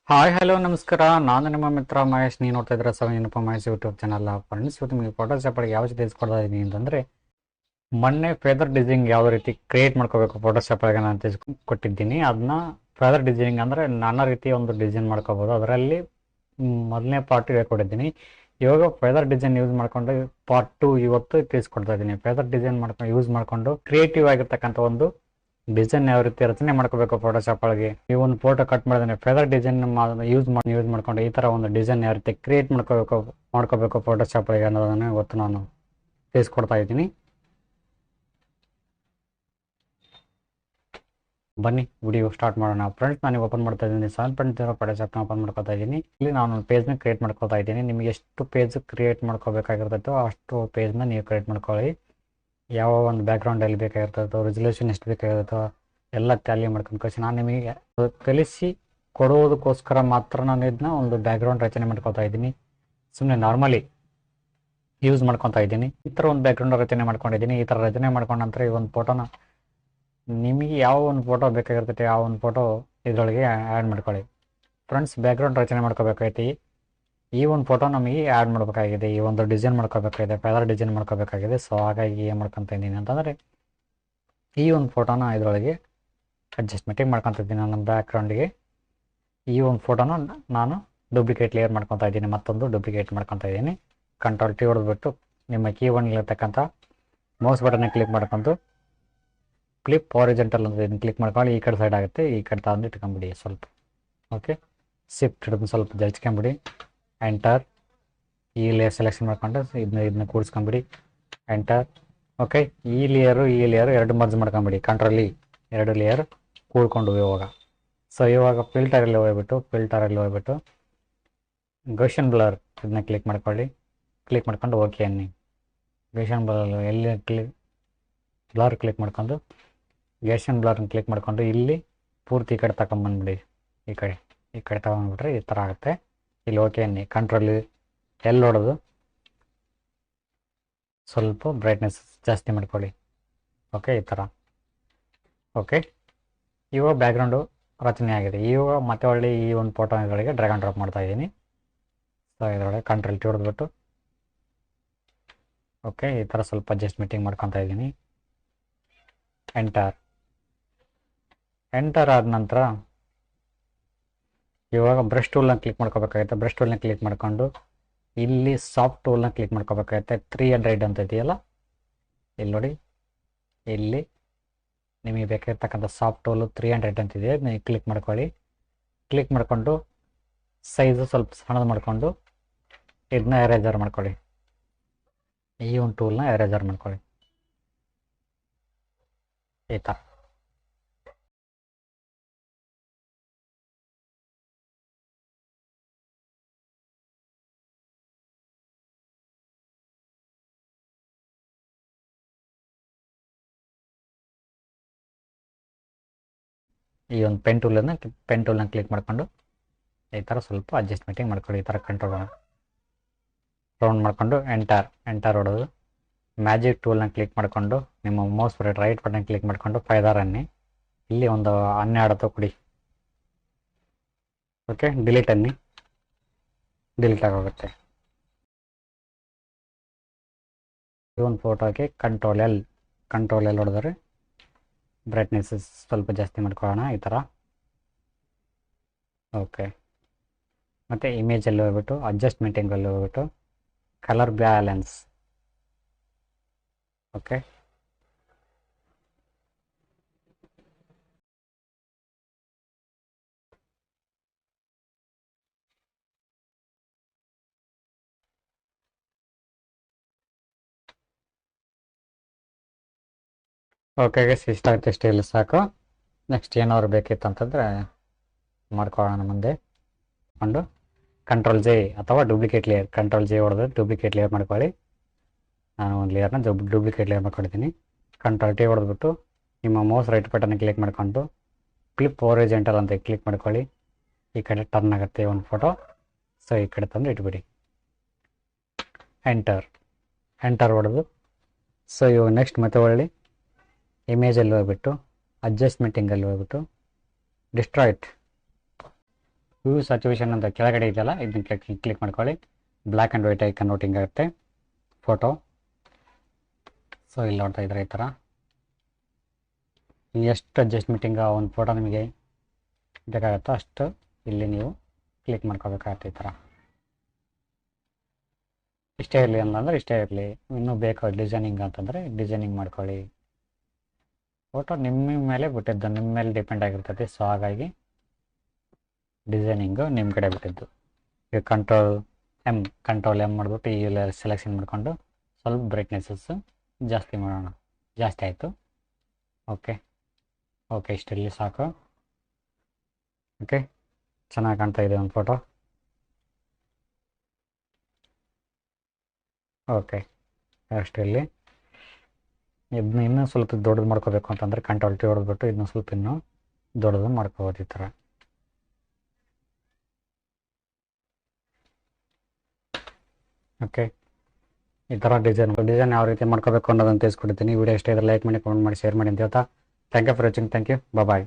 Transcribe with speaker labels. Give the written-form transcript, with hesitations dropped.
Speaker 1: Hi hello ನಮಸ್ಕಾರ. ನಾನು ನಿಮ್ಮ ಮಿತ್ರ ಮಹೇಶ್. ನೀವು ನೋಡ್ತಾ ಇದ್ರೆ SAVI Mahesh YouTube channel. Friends, ಇವತ್ತು ನಿಮಗೆ ಫೋಟೋಶಾಪ್ ಯಾವ ರೀತಿ ತಿಳಿಸ್ಕೊಡ್ತಾ ಇದ್ದೀನಿ ಅಂತಂದರೆ, ಮೊನ್ನೆ ಫೆದರ್ ಡಿಸೈನಿಂಗ್ ಯಾವ ರೀತಿ ಕ್ರಿಯೇಟ್ ಮಾಡ್ಕೋಬೇಕು ಫೋಟೋಶಾಪ್ ಒಳಗೆ ನಾನು ಕೊಟ್ಟಿದ್ದೀನಿ. ಅದನ್ನ ಫೆದರ್ ಡಿಸೈನಿಂಗ್ ಅಂದರೆ ನಾನಾ ರೀತಿಯ ಒಂದು ಡಿಸೈನ್ ಮಾಡ್ಕೋಬೋದು. ಅದರಲ್ಲಿ ಮೊದಲನೇ ಪಾರ್ಟ್ ಹೇಳ್ಕೊಟ್ಟಿದ್ದೀನಿ. ಇವಾಗ ಫೆದರ್ ಡಿಸೈನ್ ಯೂಸ್ ಮಾಡಿಕೊಂಡು part 2 ಇವತ್ತು ತಿಳಿಸ್ಕೊಡ್ತಾ ಇದ್ದೀನಿ. ಫೆದರ್ ಡಿಸೈನ್ ಮಾಡ್ಕೊಂಡು ಯೂಸ್ ಮಾಡಿಕೊಂಡು ಕ್ರಿಯೇಟಿವ್ ಆಗಿರ್ತಕ್ಕಂಥ ಒಂದು ಡಿಸೈನ್ ಯಾವ ರೀತಿ ರಚನೆ ಮಾಡ್ಕೋಬೇಕು ಫೋಟೋಶಾಪ್ ಒಳಗೆ. ಈ ಒಂದು ಫೋಟೋ ಕಟ್ ಮಾಡಿದ್ರೆ ಫೆದರ್ ಡಿಸೈನ್ ಯೂಸ್ ಮಾಡ್ಕೊಂಡು ಈ ತರ ಒಂದು ಡಿಸೈನ್ ಯಾವ ರೀತಿ ಕ್ರಿಯೇಟ್ ಮಾಡ್ಕೋಬೇಕು ಫೋಟೋಶಾಪ್ ಒಳಗೆ ಅನ್ನೋದನ್ನ ಇವತ್ತು ನಾನು ತಿಳಿಸ್ಕೊಡ್ತಾ ಇದ್ದೀನಿ. ಬನ್ನಿ ವಿಡಿಯೋ ಸ್ಟಾರ್ಟ್ ಮಾಡೋಣ. ಫ್ರೆಂಡ್ಸ್, ನಾನು ಓಪನ್ ಮಾಡ್ತಾ ಇದ್ದೀನಿ 7.0 ಫೋಟೋಶಾಪ್ನ ಓಪನ್ ಮಾಡ್ಕೊತಾ ಇದ್ದೀನಿ. ಇಲ್ಲಿ ನಾನು ಒಂದು ಪೇಜ್ನ ಕ್ರಿಯೇಟ್ ಮಾಡ್ಕೊತಾ ಇದ್ದೀನಿ. ನಿಮಗೆ ಎಷ್ಟು ಪೇಜ್ ಕ್ರಿಯೇಟ್ ಮಾಡ್ಕೋಬೇಕಾಗಿರ್ತೈತೋ ಅಷ್ಟು ಪೇಜ್ನ ನೀವು ಕ್ರಿಯೇಟ್ ಮಾಡ್ಕೊಳ್ಳಿ. ಯಾವ ಒಂದು ಬ್ಯಾಕ್ಗ್ರೌಂಡ್ ಎಲ್ಲಿ ಬೇಕಾಗಿರ್ತದೋ, ರೆಸಲ್ಯೂಷನ್ ಎಷ್ಟು ಬೇಕಾಗಿರುತ್ತೋ ಎಲ್ಲ ಟ್ಯಾಲಿ ಮಾಡ್ಕೊಂಡು ನಾನು ನಿಮಗೆ ಕಲಿಸಿ ಕೊಡುವುದಕ್ಕೋಸ್ಕರ ಮಾತ್ರ ನಾನು ಇದನ್ನ ಒಂದು ಬ್ಯಾಕ್ಗ್ರೌಂಡ್ ರಚನೆ ಮಾಡ್ಕೊತಾ ಇದ್ದೀನಿ. ಸುಮ್ಮನೆ ನಾರ್ಮಲಿ ಯೂಸ್ ಮಾಡ್ಕೊತಾ ಇದ್ದೀನಿ. ಈ ಥರ ಒಂದು ಬ್ಯಾಕ್ಗ್ರೌಂಡ್ ರಚನೆ ಮಾಡ್ಕೊಂಡಿದ್ದೀನಿ. ಈ ಥರ ರಚನೆ ಮಾಡ್ಕೊಂಡ ನಂತರ ಈ ಒಂದು ಫೋಟೋನ ನಿಮಗೆ ಯಾವ ಒಂದು ಫೋಟೋ ಬೇಕಾಗಿರ್ತೈತೆ ಆ ಒಂದು ಫೋಟೋ ಇದರೊಳಗೆ ಆ್ಯಡ್ ಮಾಡ್ಕೊಳ್ಳಿ. ಫ್ರೆಂಡ್ಸ್, ಬ್ಯಾಕ್ಗ್ರೌಂಡ್ ರಚನೆ ಮಾಡ್ಕೋಬೇಕೈತಿ. ಈ ಒಂದು ಫೋಟೋ ನಮಗೆ ಆ್ಯಡ್ ಮಾಡಬೇಕಾಗಿದೆ. ಈ ಒಂದು ಡಿಸೈನ್ ಮಾಡ್ಕೋಬೇಕಾಗಿದೆ, ಫೆದರ್ ಡಿಸೈನ್ ಮಾಡ್ಕೋಬೇಕಾಗಿದೆ. ಸೊ ಹಾಗಾಗಿ ಏನು ಮಾಡ್ಕೊತಾ ಇದ್ದೀನಿ ಅಂತಂದರೆ, ಈ ಒಂದು ಫೋಟೋನ ಇದರೊಳಗೆ ಅಡ್ಜಸ್ಟ್ಮೆಂಟಿಂಗ್ ಮಾಡ್ಕೊತಾ ಇದ್ದೀನಿ. ನನ್ನ ಬ್ಯಾಕ್ಗ್ರೌಂಡಿಗೆ ಈ ಒಂದು ಫೋಟೋನ ನಾನು ಡೂಪ್ಲಿಕೇಟ್ ಲೇಯರ್ ಮಾಡ್ಕೊತಾ ಇದ್ದೀನಿ. ಮತ್ತೊಂದು ಡೂಪ್ಲಿಕೇಟ್ ಮಾಡ್ಕೊತಾ ಇದ್ದೀನಿ. Ctrl+T ಹೊಡೆದ್ಬಿಟ್ಟು ನಿಮ್ಮ ಕೀಬೋರ್ಡ್ನಲ್ಲಿರ್ತಕ್ಕಂಥ ಮೌಸ್ ಬಟನ್ನ ಕ್ಲಿಕ್ ಮಾಡ್ಕೊಂಡು ಕ್ಲಿಪ್ ಹಾರಿಜಾಂಟಲ್ ಅಂತ ಇದನ್ನು ಕ್ಲಿಕ್ ಮಾಡ್ಕೊಂಡು ಈ ಕಡೆ ಸೈಡ್ ಆಗುತ್ತೆ. ಈ ಕಡೆ ತಂದು ಇಟ್ಕೊಂಬಿಡಿ ಸ್ವಲ್ಪ. ಓಕೆ, ಶಿಫ್ಟ್ ಹಿಡಿದು ಸ್ವಲ್ಪ ಜಲ್ಚ್ಕೊಂಬಿಡಿ. ಎಂಟರ್. ಈ ಲೇಯರ್ ಸೆಲೆಕ್ಷನ್ ಮಾಡ್ಕೊಂಡು ಇದನ್ನ ಕೂಡಿಸ್ಕೊಂಬಿಡಿ. ಎಂಟರ್. ಓಕೆ, ಈ ಲೇಯರು ಎರಡು ಮರ್ಜ್ ಮಾಡ್ಕೊಂಬಿಡಿ. Ctrl+E ಎರಡು ಲೇಯರ್ ಕೂಡ್ಕೊಂಡು ಇವಾಗ. ಸೊ ಇವಾಗ ಫಿಲ್ಟರಲ್ಲಿ ಹೋಗ್ಬಿಟ್ಟು ಗೌಷನ್ ಬ್ಲರ್ ಇದನ್ನ ಕ್ಲಿಕ್ ಮಾಡ್ಕೊಂಡು ಓಕೆ ಅನ್ನಿ. ಗೌಷನ್ ಬ್ಲರ್ ಎಲ್ಲಿ ಬ್ಲರ್ ಕ್ಲಿಕ್ ಮಾಡ್ಕೊಂಡು ಗೌಷನ್ ಬ್ಲರ್ನ ಕ್ಲಿಕ್ ಮಾಡ್ಕೊಂಡು ಇಲ್ಲಿ ಪೂರ್ತಿ ಈ ಕಡೆ ತಗೊಂಬಂದ್ಬಿಡಿ. ಈ ಕಡೆ ತಗೊಂಡ್ಬಿಟ್ರೆ ಈ ಥರ ಆಗುತ್ತೆ. ಇಲ್ಲಿ ಓಕೆ ಅನ್ನಿ. Ctrl+L ಹೊಡೆದು ಸ್ವಲ್ಪ ಬ್ರೈಟ್ನೆಸ್ ಜಾಸ್ತಿ ಮಾಡ್ಕೊಳ್ಳಿ. ಓಕೆ, ಈ ಥರ. ಓಕೆ, ಇವಾಗ ಬ್ಯಾಕ್ಗ್ರೌಂಡು ರಚನೆ ಆಗಿದೆ. ಇವಾಗ ಮತ್ತೆ ಒಳ್ಳೆ ಈ ಒಂದು ಫೋಟೋ ಇದರೊಳಗೆ ಡ್ರ್ಯಾಗ್ ಆ್ಯಂಡ್ ಡ್ರಾಪ್ ಮಾಡ್ತಾ ಇದ್ದೀನಿ. ಸೊ ಇದರೊಳಗೆ Ctrl+T ಹೊಡೆದ್ಬಿಟ್ಟು ಓಕೆ, ಈ ಥರ ಸ್ವಲ್ಪ ಅಡ್ಜಸ್ಟ್ಮೆಂಟಿಂಗ್ ಮಾಡ್ಕೊತಾ ಇದ್ದೀನಿ. ಎಂಟರ್ ಆದ ನಂತರ ಇವಾಗ ಬ್ರಷ್ ಟೂಲ್ನ ಕ್ಲಿಕ್ ಮಾಡ್ಕೋಬೇಕಾಗುತ್ತೆ. ಬ್ರಷ್ ಟೂಲ್ನ ಕ್ಲಿಕ್ ಮಾಡ್ಕೊಂಡು ಇಲ್ಲಿ ಸಾಫ್ಟ್ ಟೂಲ್ನ ಕ್ಲಿಕ್ ಮಾಡ್ಕೋಬೇಕಾಗುತ್ತೆ. 300 ಅಂತ ಇದೆಯಲ್ಲ, ಇಲ್ಲಿ ನೋಡಿ. ಇಲ್ಲಿ ನಿಮಗೆ ಬೇಕಾಗಿರ್ತಕ್ಕಂಥ ಸಾಫ್ಟ್ ಟೂಲು 300 ಅಂತಿದೆ. ನೀವು ಕ್ಲಿಕ್ ಮಾಡ್ಕೊಳ್ಳಿ. ಕ್ಲಿಕ್ ಮಾಡಿಕೊಂಡು ಸೈಜು ಸ್ವಲ್ಪ ಸಣ್ಣದು ಮಾಡಿಕೊಂಡು ಇದನ್ನ ಎರೇಜರ್ ಮಾಡ್ಕೊಳ್ಳಿ. ಈ ಒಂದು ಟೂಲ್ನ ಎರೇಜರ್ ಮಾಡ್ಕೊಳ್ಳಿ ಈ ಥರ. ಈ ಒಂದು ಪೆನ್ ಟೂಲ್ನ ಕ್ಲಿಕ್ ಮಾಡ್ಕೊಂಡು ಈ ಥರ ಸ್ವಲ್ಪ ಅಡ್ಜಸ್ಟ್ಮೆಂಟಿಂಗ್ ಮಾಡ್ಕೊಳ್ಳಿ. ಈ ಥರ ಕಂಟ್ರೋಲ್ ರೌಂಡ್ ಮಾಡ್ಕೊಂಡು ಎಂಟರ್ ಹೊಡೋದು. ಮ್ಯಾಜಿಕ್ ಟೂಲ್ನ ಕ್ಲಿಕ್ ಮಾಡಿಕೊಂಡು ನಿಮ್ಮ ಮೌಸ್ ರೈಟ್ ಬಟನ್ ಕ್ಲಿಕ್ ಮಾಡಿಕೊಂಡು ಫೆದರ್ ಅನ್ನಿ. ಇಲ್ಲಿ ಒಂದು 12 ಕೊಡಿ. ಓಕೆ, ಡಿಲೀಟ್ ಅನ್ನಿ. ಡಿಲೀಟ್ ಆಗೋಗುತ್ತೆ. ಈ ಒಂದು ಫೋಟೋಗೆ Ctrl+L ಹೊಡೆದ್ರೆ ಬ್ರೈಟ್ನೆಸ್ ಸ್ವಲ್ಪ ಜಾಸ್ತಿ ಮಾಡ್ಕೊಳ್ಳೋಣ ಈ ಥರ. ಓಕೆ, ಮತ್ತು ಇಮೇಜಲ್ಲಿ ಹೋಗ್ಬಿಟ್ಟು ಅಡ್ಜಸ್ಟ್ಮೆಂಟಿಂಗಲ್ಲಿ ಹೋಗ್ಬಿಟ್ಟು ಕಲರ್ ಬ್ಯಾಲೆನ್ಸ್. ಓಕೆ, ಓಕೆ ಇಷ್ಟ ಆಗುತ್ತೆ. ಇಷ್ಟ ಇಲ್ಲ ಸಾಕು. ನೆಕ್ಸ್ಟ್ ಏನಾದ್ರು ಬೇಕಿತ್ತು ಅಂತಂದರೆ ಮಾಡ್ಕೊಳ್ಳೋಣ ಮುಂದೆ. ಕೊಂಡು Ctrl+J ಅಥವಾ ಡೂಪ್ಲಿಕೇಟ್ ಲೇಯರ್. Ctrl+J ಹೊಡೆದ್ರೆ ಡೂಪ್ಲಿಕೇಟ್ ಲೇಯರ್ ಮಾಡ್ಕೊಳ್ಳಿ. ನಾನು ಒಂದು ಲೇಯರ್ನ ಡೂಪ್ಲಿಕೇಟ್ ಲೇಯರ್ ಮಾಡ್ಕೊಂಡಿದ್ದೀನಿ. Ctrl+T ಹೊಡೆದ್ಬಿಟ್ಟು ನಿಮ್ಮ ಮೌಸ್ ರೈಟ್ ಬಟನ್ ಕ್ಲಿಕ್ ಮಾಡ್ಕೊಂಡು ಕ್ಲಿಪ್ ಹಾರಿಜಾಂಟಲ್ ಅಂತ ಕ್ಲಿಕ್ ಮಾಡ್ಕೊಳ್ಳಿ. ಈ ಕಡೆ ಟರ್ನ್ ಆಗುತ್ತೆ ಒಂದು ಫೋಟೋ. ಸೊ ಈ ಕಡೆ ತಂದು ಇಟ್ಬಿಡಿ. ಎಂಟರ್ ಹೊಡೆದು ಸೊ ಇವಾಗ ನೆಕ್ಸ್ಟ್ ಮತ್ತೆ ಒಳ್ಳೆ ಇಮೇಜಲ್ಲಿ ಹೋಗ್ಬಿಟ್ಟು ಅಡ್ಜಸ್ಟ್ಮೆಂಟಿಂಗಲ್ಲಿ ಹೋಗ್ಬಿಟ್ಟು ಡಿಸ್ಟ್ರಾಯ್ಟ್ ವ್ಯೂ ಸ್ಯಾಚುರೇಷನ್ ಅಂತ ಕೆಳಗಡೆ ಇದೆಯಲ್ಲ ಇದನ್ನ ಕ್ಲಿಕ್ ಮಾಡ್ಕೊಳ್ಳಿ. ಬ್ಲ್ಯಾಕ್ ಆ್ಯಂಡ್ ವೈಟ್ ಆಗಿ ಕನ್ವರ್ಟಿಂಗ್ ಆಗುತ್ತೆ ಫೋಟೋ. ಸೊ ಇಲ್ಲಿ ನೋಡ್ತಾ ಇದ್ರೆ ಈ ಥರ ಎಷ್ಟು ಅಡ್ಜಸ್ಟ್ಮೆಂಟಿಂಗ್ ಒಂದು ಫೋಟೋ ನಿಮಗೆ ಬೇಕಾಗುತ್ತೋ ಅಷ್ಟು ಇಲ್ಲಿ ನೀವು ಕ್ಲಿಕ್ ಮಾಡ್ಕೋಬೇಕಾಗತ್ತೆ. ಈ ಥರ ಇಷ್ಟೇ ಇರಲಿ ಅಂತಂದರೆ ಇಷ್ಟೇ ಇರಲಿ. ಇನ್ನೂ ಬೇಕು ಡಿಸೈನಿಂಗ್ ಅಂತಂದರೆ ಡಿಸೈನಿಂಗ್ ಮಾಡ್ಕೊಳ್ಳಿ. ಫೋಟೋ ನಿಮ್ಮ ಮೇಲೆ ಬಿಟ್ಟಿದ್ದು, ನಿಮ್ಮ ಮೇಲೆ ಡಿಪೆಂಡ್ ಆಗಿರ್ತದೆ. ಸೊ ಹಾಗಾಗಿ ಡಿಸೈನಿಂಗು ನಿಮ್ಮ ಕಡೆ ಬಿಟ್ಟಿದ್ದು. ಈಗ ಕಂಟ್ರೋಲ್ ಎಮ್ ಮಾಡಿಬಿಟ್ಟು ಈ ಸೆಲೆಕ್ಷನ್ ಮಾಡಿಕೊಂಡು ಸ್ವಲ್ಪ ಬ್ರೈಟ್ನೆಸ್ಸಸ್ಸು ಜಾಸ್ತಿ ಮಾಡೋಣ. ಜಾಸ್ತಿ ಆಯಿತು. ಓಕೆ ಇಷ್ಟರಲ್ಲಿ ಸಾಕು. ಓಕೆ, ಚೆನ್ನಾಗಿ ಕಾಣ್ತಾ ಇದೆ ಒಂದು ಫೋಟೋ. ಓಕೆ, ಅಷ್ಟರಲ್ಲಿ ಇದನ್ನ ಇನ್ನೂ ಸ್ವಲ್ಪ ದೊಡ್ಡದು ಮಾಡ್ಕೋಬೇಕು ಅಂತಂದರೆ ಕಂಟ್ರೋಲ್ ಟಿ ಹೊಡೆದ್ಬಿಟ್ಟು ಇದನ್ನ ಸ್ವಲ್ಪ ಇನ್ನೂ ದೊಡ್ಡದು ಮಾಡ್ಕೋಬೋದು ಈ ಥರ. ಓಕೆ, ಈ ಥರ ಡಿಸೈನ್ ಯಾವ ರೀತಿ ಮಾಡ್ಕೋಬೇಕು ಅನ್ನೋದನ್ನು ತಿಳಿಸ್ಕೊಡ್ತೀನಿ. ವಿಡಿಯೋ ಇಷ್ಟ ಇದ್ರೆ ಲೈಕ್ ಮಾಡಿ, ಕಮೆಂಟ್ ಮಾಡಿ, ಶೇರ್ ಮಾಡಿ ಅಂತ ಹೇಳ್ತಾ thank you for watching. Thank you, bye.